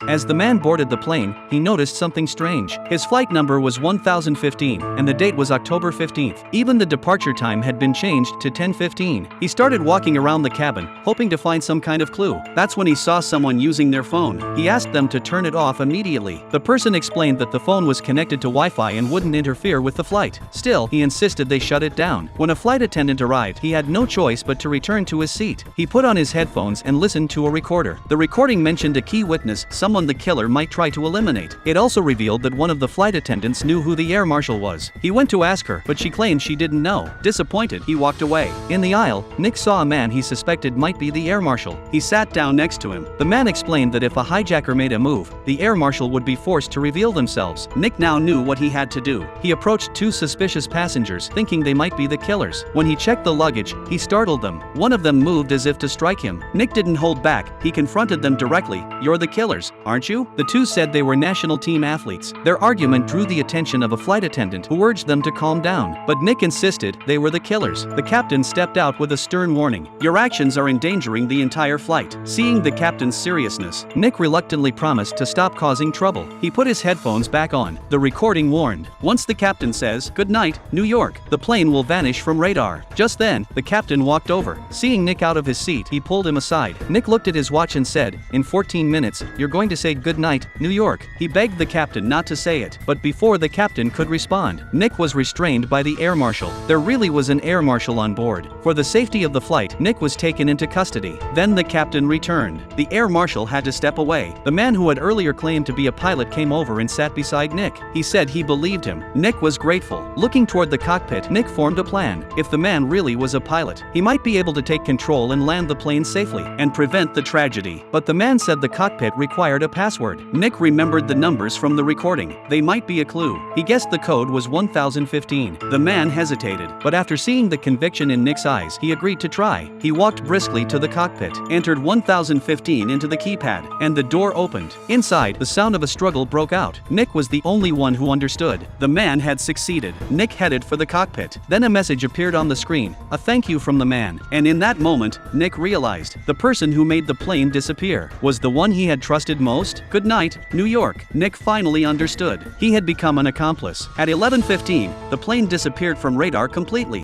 As the man boarded the plane, he noticed something strange. His flight number was 1015, and the date was October 15th. Even the departure time had been changed to 10:15. He started walking around the cabin, hoping to find some kind of clue. That's when he saw someone using their phone. He asked them to turn it off immediately. The person explained that the phone was connected to Wi-Fi and wouldn't interfere with the flight. Still, he insisted they shut it down. When a flight attendant arrived, he had no choice but to return to his seat. He put on his headphones and listened to a recorder. The recording mentioned a key witness, someone the killer might try to eliminate. It also revealed that one of the flight attendants knew who the air marshal was. He went to ask her, but she claimed she didn't know. Disappointed, he walked away. In the aisle, Nick saw a man he suspected might be the air marshal. He sat down next to him. The man explained that if a hijacker made a move, the air marshal would be forced to reveal themselves. Nick now knew what he had to do. He approached two suspicious passengers, thinking they might be the killers. When he checked the luggage, he startled them. One of them moved as if to strike him. Nick didn't hold back. He confronted them directly. "You're the killers, aren't you?" The two said they were national team athletes. Their argument drew the attention of a flight attendant who urged them to calm down. But Nick insisted they were the killers. The captain stepped out with a stern warning. "Your actions are endangering the entire flight." Seeing the captain's seriousness, Nick reluctantly promised to stop causing trouble. He put his headphones back on. The recording warned, "Once the captain says, 'Good night, New York,' the plane will vanish from radar." Just then, the captain walked over. Seeing Nick out of his seat, he pulled him aside. Nick looked at his watch and said, "In 14 minutes, you're going to say good night, New York." He begged the captain not to say it, but before the captain could respond, Nick was restrained by the air marshal. There really was an air marshal on board. For the safety of the flight, Nick was taken into custody. Then the captain returned. The air marshal had to step away. The man who had earlier claimed to be a pilot came over and sat beside Nick. He said he believed him. Nick was grateful. Looking toward the cockpit, Nick formed a plan. If the man really was a pilot, he might be able to take control and land the plane safely and prevent the tragedy. But the man said the cockpit required a password. Nick remembered the numbers from the recording. They might be a clue. He guessed the code was 1015. The man hesitated, but after seeing the conviction in Nick's eyes, he agreed to try. He walked briskly to the cockpit, entered 1015 into the keypad, and the door opened. Inside, the sound of a struggle broke out. Nick was the only one who understood. The man had succeeded. Nick headed for the cockpit. Then a message appeared on the screen, a thank you from the man. And in that moment, Nick realized the person who made the plane disappear was the one he had trusted most. "Good night, New York." Nick finally understood. He had become an accomplice. At 11:15, the plane disappeared from radar completely.